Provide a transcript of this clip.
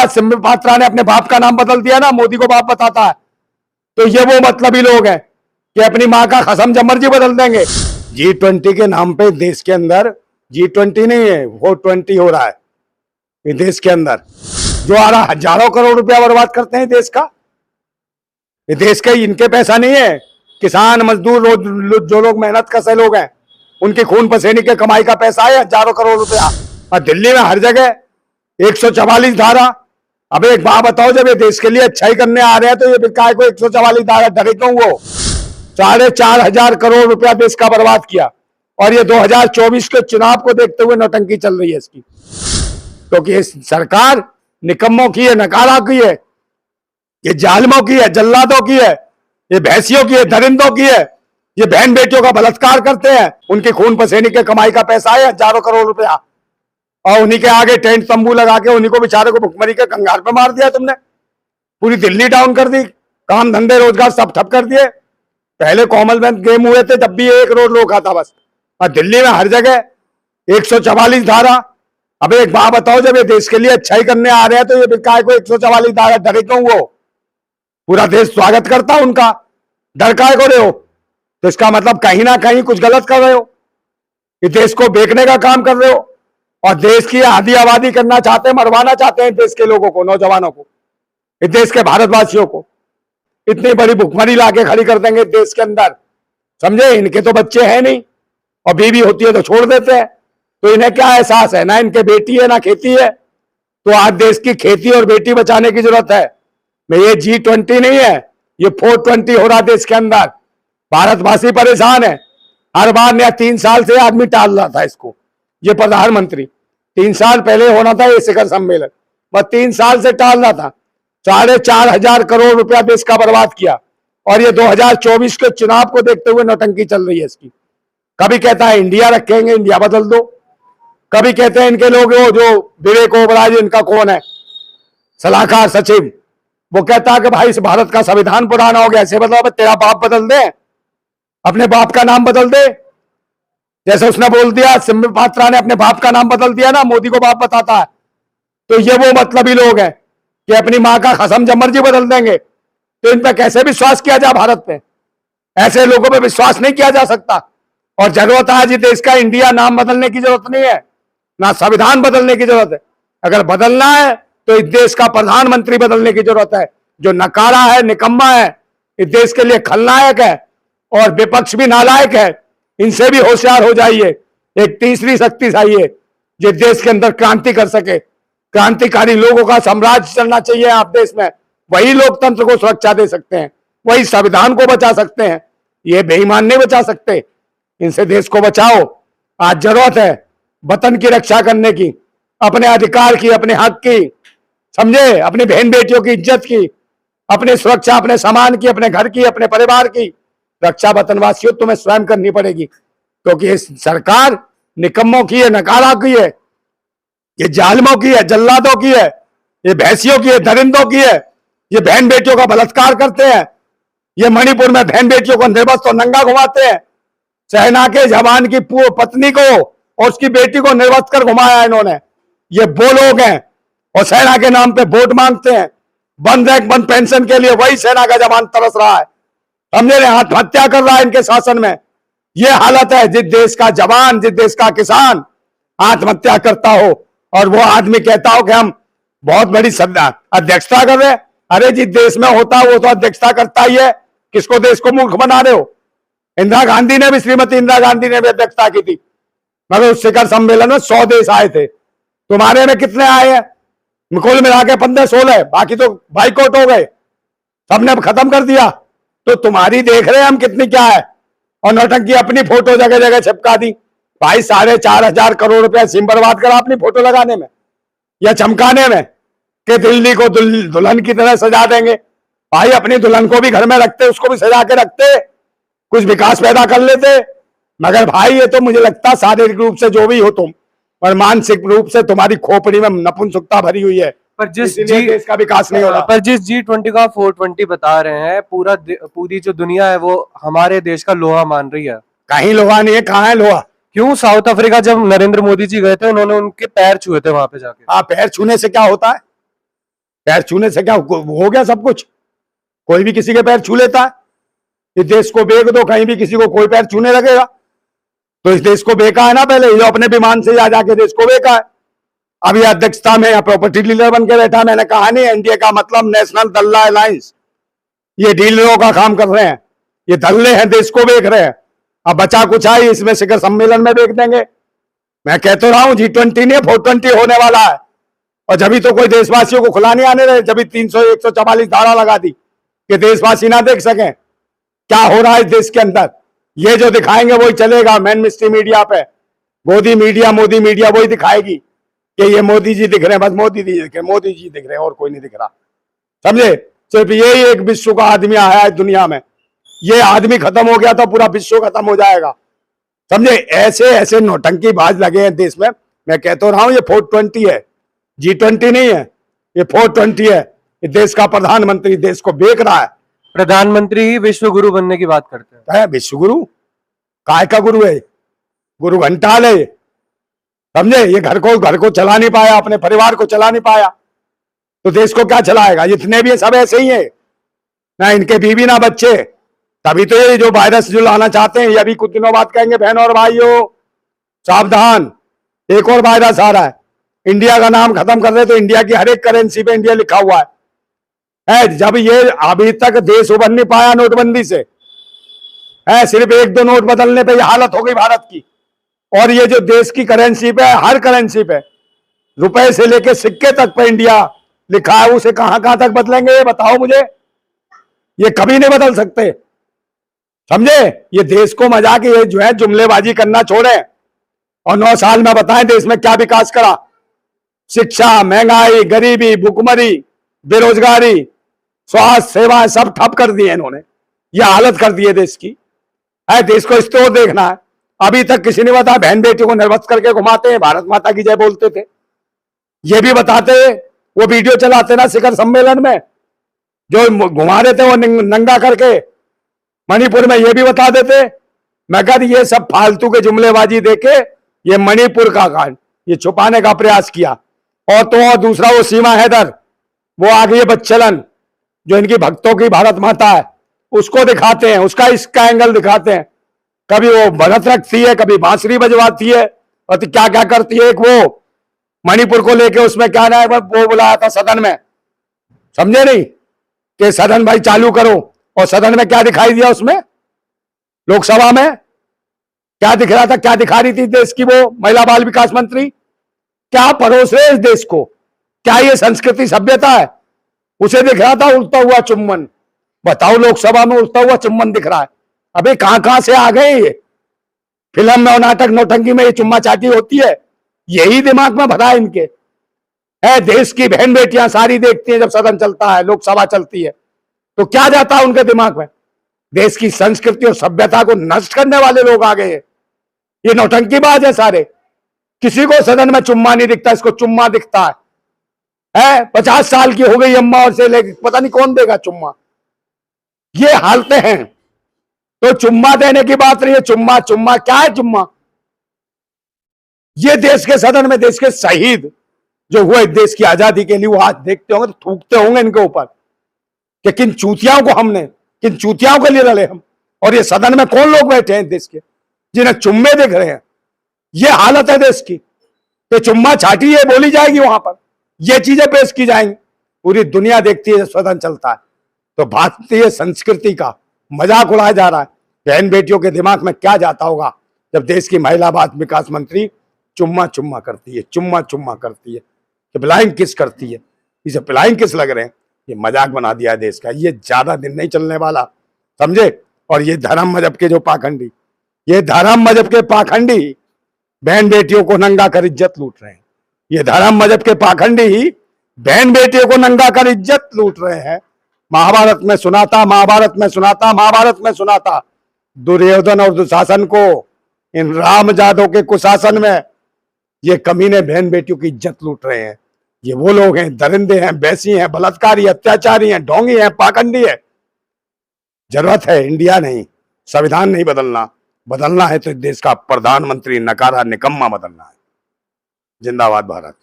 दिया, संबित पात्रा ने अपने बाप का नाम बदल दिया ना, मोदी को बाप बताता है। तो ये वो मतलबी लोग हैं कि अपनी माँ का कसम जब मर्जी बदल देंगे। G20 के नाम पे देश के अंदर G20 नहीं है, 420 हो रहा है ये देश के अंदर, जो आ रहा हजारों करोड़ रुपया बर्बाद करते हैं देश का। ये देश का इनके पैसा नहीं है, किसान मजदूर जो लोग मेहनत करते लोग हैं, उनके खून पसीने के कमाई का पैसा है हजारों करोड़ रुपया। और दिल्ली में हर जगह 144 धारा। अब एक बात बताओ, जब ये देश के लिए अच्छाई करने आ रहे हैं तो ये काय को 144 धारा डरे क्यों? वो 4,500 करोड़ रुपया देश का बर्बाद किया, और ये 2024 के चुनाव को देखते हुए नौटंकी चल रही है इसकी, क्योंकि ये सरकार निकम्मों की है, नकारा की है, ये जालिमों की है, जल्लादों की है, ये भैंसियों की है, दरिंदों की है। ये बहन बेटियों का बलात्कार करते हैं, उनकी खून पसीने के कमाई का पैसा है हजारों करोड़ रुपया, और उन्हीं के आगे टेंट तंबू लगा के उन्हीं को बेचारे को भुखमरी के कंगाल पे मार दिया तुमने। पूरी दिल्ली डाउन कर दी, काम धंधे रोजगार सब ठप कर दिए। पहले कॉमनवेल्थ गेम हुए थे तब भी 1 करोड़ लोग आता बस, और दिल्ली में हर जगह 144 धारा। अब एक बात बताओ, जब ये देश के लिए अच्छाई करने आ रहे हैं तो ये काय को 144 धारा डरे क्यों? वो पूरा देश स्वागत करता उनका, डर काय को रहे हो? तो इसका मतलब कहीं ना कहीं कुछ गलत कर रहे हो, ये देश को बेचने का काम कर रहे हो, और देश की आधी आबादी करना चाहते हैं, मरवाना चाहते हैं देश के लोगों को, नौजवानों को, इस देश के भारतवासियों को। इतनी बड़ी भुखमरी लाके खड़ी कर देंगे देश के अंदर, समझे? इनके तो बच्चे हैं नहीं, और बीवी होती है तो छोड़ देते हैं, तो इन्हें क्या एहसास है? ना इनके बेटी है ना खेती है। तो आज देश की खेती और बेटी बचाने की जरूरत है। ये G20 नहीं है, ये 420 हो रहा देश के अंदर। भारतवासी परेशान है। हर बार नया 3 साल से आदमी टाल रहा था इसको। ये प्रधानमंत्री 3 साल पहले होना था ये शिखर सम्मेलन, बस 3 साल से टाल रहा था। 4,500 करोड़ रुपया देश का बर्बाद किया, और ये 2024 के चुनाव को देखते हुए नौटंकी चल रही है इसकी। कभी कहता है इंडिया रखेंगे, इंडिया बदल दो। कभी कहते हैं इनके लोग जो विवेक ओबराय, इनका कौन है सलाहकार सचिव, वो कहता है कि भाई इस भारत का संविधान पुराना हो गया, ऐसे बदला, तेरा बाप बदल दे, अपने बाप का नाम बदल दे। जैसे उसने बोल दिया, संबित पात्रा ने अपने बाप का नाम बदल दिया ना, मोदी को बाप बताता है। तो ये वो मतलबी लोग हैं कि अपनी माँ का कसम जब मर्जी बदल देंगे। तो इन पर कैसे विश्वास किया जाए? भारत पे ऐसे लोगों पे विश्वास नहीं किया जा सकता। और जरूरत है जी देश का इंडिया नाम बदलने की जरूरत नहीं है, ना संविधान बदलने की जरूरत है। अगर बदलना है तो इस देश का प्रधानमंत्री बदलने की जरूरत है, जो नकारा है, निकम्मा है, इस देश के लिए खलनायक है, और विपक्ष भी नालायक है। इनसे भी होशियार हो जाइए। एक तीसरी शक्ति चाहिए जो देश के अंदर क्रांति कर सके। क्रांतिकारी लोगों का साम्राज्य चलना चाहिए आप देश में। वही लोकतंत्र को सुरक्षा दे सकते हैं, वही संविधान को बचा सकते हैं। ये बेईमान नहीं बचा सकते। इनसे देश को बचाओ। आज जरूरत है वतन की रक्षा करने की, अपने अधिकार की, अपने हक की, समझे? अपनी बहन बेटियों की इज्जत की, अपनी सुरक्षा, अपने सामान की, अपने घर की, अपने परिवार की रक्षा वतनवासियों तुम्हें स्वयं करनी पड़ेगी, क्योंकि ये सरकार निकम्मों की है, नकारा की है, ये जालिमों की है, जल्लादों की है, ये भैंसियों की है, दरिंदों की है। ये बहन बेटियों का बलात्कार करते हैं। ये मणिपुर में बहन बेटियों को निर्वस्त्र और नंगा घुमाते हैं। सेना के जवान की पत्नी को और उसकी बेटी को निर्वस्त्र कर घुमाया इन्होंने। ये वो लोग हैं, और सेना के नाम पे वोट मांगते हैं। बंद रैंक बंद पेंशन के लिए वही सेना का जवान तरस रहा है, समझे? आत्महत्या कर रहा है इनके शासन में। ये हालत है। जिस देश का जवान, जिस देश का किसान आत्महत्या करता हो, और वो आदमी कहता हो कि हम बहुत बड़ी अध्यक्षता कर रहे हैं। अरे जिस देश में होता है वो तो अध्यक्षता करता ही है। किसको देश को मूर्ख बना रहे हो? इंदिरा गांधी ने भी, श्रीमती इंदिरा गांधी ने भी अध्यक्षता की थी, मगर उस शिखर सम्मेलन में 100 देश आए थे। तुम्हारे में कितने आए हैं? कुल मिला के 15-16, बाकी तो बाइकआउट हो गए, सबने खत्म कर दिया। तो तुम्हारी देख रहे हैं हम कितनी क्या है। और नौटंकी अपनी फोटो जगह जगह चिपका दी। भाई 4,500 करोड़ रुपया सिम बर्बाद करा अपनी फोटो लगाने में या चमकाने में, कि दिल्ली को दुल्हन की तरह सजा देंगे। भाई अपनी दुल्हन को भी घर में रखते, उसको भी सजा के रखते, कुछ विकास पैदा कर लेते। मगर भाई ये तो मुझे लगता शारीरिक रूप से जो भी हो तुम, और मानसिक रूप से तुम्हारी खोपड़ी में नपुंसकता भरी हुई है। पर जिस देश का विकास नहीं हो रहा। पर जिस G20 का 420 बता रहे हैं, पूरी जो दुनिया है वो हमारे देश का लोहा मान रही है। कहीं लोहा नहीं है, कहाँ है लोहा? क्यों? साउथ अफ्रीका जब नरेंद्र मोदी जी गए थे, उन्होंने उनके पैर छुए थे वहां पे जाके। हाँ, पैर छूने से क्या होता है? पैर छूने से क्या हो गया सब कुछ? कोई भी किसी के पैर छू लेता है। इस देश को बेच दो कहीं भी, किसी को कोई पैर छूने लगेगा। तो इस देश को बेचा है ना पहले, ये अपने विमान से जा जाके देश को बेचा है। अभी अध्यक्षता में या प्रॉपर्टी डीलर बन के बैठा। मैंने कहा नहीं, एनडीए का मतलब नेशनल दल्ला अलायंस, ये डीलरों का काम कर रहे हैं, ये धल्ले हैं, देश को बेच रहे हैं। अब बचा कुछ आई इसमें शिखर सम्मेलन में बेच देंगे। मैं कहते रहा हूं G20 नहीं 420 होने वाला है। और जब तो कोई देशवासियों को खुला नहीं आने रहे, जब 144 धारा लगा दी कि देशवासी ना देख सकें क्या हो रहा है इस देश के अंदर। ये जो दिखाएंगे वही चलेगा मेन स्ट्रीम मीडिया पे। मोदी मीडिया वही दिखाएगी कि ये मोदी जी दिख रहे हैं, बस मोदी जी दिख रहे हैं, मोदी जी दिख रहे हैं, और कोई नहीं दिख रहा। समझे? सिर्फ यही एक विश्व का आदमी आया है दुनिया में। ये आदमी खत्म हो गया तो पूरा विश्व खत्म हो जाएगा। समझे? ऐसे ऐसे नौटंकी बाज लगे हैं देश में। मैं कहता रहा हूं ये 420 है, G20 नहीं है, ये 420 है। ये देश का प्रधानमंत्री देश को बेच रहा है। प्रधानमंत्री ही विश्व गुरु बनने की बात करते हैं। विश्व गुरु काय का गुरु है? गुरु घंटाल है। समझे? ये घर को चला नहीं पाया, अपने परिवार को चला नहीं पाया, तो देश को क्या चलाएगा? जितने भी सब ऐसे ही है ना, इनके बीवी ना बच्चे। तभी तो ये जो वायरस जो लाना चाहते हैं, ये अभी कुछ दिनों बाद कहेंगे बहनों और भाइयों सावधान, एक और वायरस आ रहा है। इंडिया का नाम खत्म कर रहे तो इंडिया की हर एक करेंसी पे इंडिया लिखा हुआ है। जब ये अभी तक देश उभर नहीं पाया नोटबंदी से, सिर्फ 1-2 नोट बदलने पे ये हालत हो गई भारत की। और ये जो देश की करेंसी पे, हर करेंसी पे रुपए से लेके सिक्के तक पे इंडिया लिखा है, उसे कहां कहां तक बदलेंगे ये बताओ मुझे? ये कभी नहीं बदल सकते। समझे? ये देश को मजाक, ये जो है जुमलेबाजी करना छोड़े और 9 साल में बताएं देश में क्या विकास करा। शिक्षा, महंगाई, गरीबी, भुखमरी, बेरोजगारी, स्वास्थ्य सेवाएं सब ठप कर दिए इन्होंने। ये हालत कर दी है देश की। देश को इस तो देखना है। अभी तक किसी ने बताया, बहन बेटी को निर्वस्त करके घुमाते हैं, भारत माता की जय बोलते थे। ये भी बताते, वो वीडियो चलाते ना शिखर सम्मेलन में, जो घुमा रहे थे वो नंगा करके मणिपुर में, ये भी बता देते। मैं कहती ये सब फालतू के जुमलेबाजी देके ये मणिपुर का कांड ये छुपाने का प्रयास किया। और तो और दूसरा वो सीमा हैदर, वो आ गई है बच्चलन, जो इनकी भक्तों की भारत माता है, उसको दिखाते हैं, उसका इसका एंगल दिखाते हैं। कभी वो भरत रखती है, कभी बांसुरी बजवाती है, और तो क्या क्या करती है। एक वो मणिपुर को लेके उसमें क्या ना वो बुलाया था सदन में, समझे नहीं कि सदन भाई चालू करो, और सदन में क्या दिखाई दिया उसमें? लोकसभा में क्या दिख रहा था, क्या दिखा रही थी देश की वो महिला बाल विकास मंत्री? क्या परोस रहे इस देश को? क्या ये संस्कृति सभ्यता है? उसे दिख रहा था उड़ता हुआ चुम्बन। बताओ, लोकसभा में उड़ता हुआ चुम्बन दिख रहा है। अबे कहां कहां से आ गए ये? फिल्म में और नाटक नौटंकी में ये चुम्मा चाटी होती है, यही दिमाग में भरा है इनके। देश की बहन बेटियां सारी देखती हैं जब सदन चलता है, लोकसभा चलती है, तो क्या जाता है उनके दिमाग में? देश की संस्कृति और सभ्यता को नष्ट करने वाले लोग आ गए। ये नौटंकीबाज है सारे। किसी को सदन में चुम्मा नहीं दिखता, इसको चुम्मा दिखता है। 50 साल की हो गई अम्मा, और से लेके पता नहीं कौन देगा चुम्मा। ये हालतें हैं। तो चुम्मा देने की बात नहीं है। चुम्मा चुम्मा क्या है चुम्मा? ये देश के सदन में देश के शहीद जो हुए देश की आजादी के लिए, वो आज देखते होंगे तो थूकते होंगे इनके ऊपर कि किन चूतियाओं को हमने, किन चूतियाओं के लिए लड़े हम। और ये सदन में कौन लोग बैठे हैं देश के जिन्हें चुम्मे दिख रहे हैं? ये हालत है देश की। तो चुम्मा छाटी है बोली जाएगी वहां पर, ये चीजें पेश की जाएंगी, पूरी दुनिया देखती है जब सदन चलता है। तो भारतीय संस्कृति का मजाक उड़ाया जा रहा है। बहन बेटियों के दिमाग में क्या जाता होगा जब देश की महिला बाल विकास मंत्री चुम्मा चुम्मा करती है, चुम्मा चुम्मा करती है, फ्लाइंग किस करती है। इसे फ्लाइंग किस लग रहे हैं? ये मजाक बना दिया है देश का। ये ज्यादा दिन नहीं चलने वाला, समझे? और ये धर्म मजहब के जो पाखंडी, ये धर्म मजहब के पाखंडी बहन बेटियों को नंगा कर इज्जत लूट रहे हैं। ये धर्म मजहब के पाखंडी ही बहन बेटियों को नंगा कर इज्जत लूट रहे हैं। महाभारत में सुनाता, महाभारत में सुनाता, महाभारत में सुनाता दुर्योधन और दुशासन को, इन राम जादव के कुशासन में ये कमीने बहन बेटियों की इज्जत लूट रहे हैं। ये वो लोग हैं, दरिंदे हैं, बैसी हैं, बलात्कारी, अत्याचारी हैं, ढोंगी हैं, पाखंडी है। जरूरत है इंडिया नहीं, संविधान नहीं बदलना, बदलना है तो देश का प्रधानमंत्री नकारा निकम्मा बदलना है। जिंदाबाद भारत।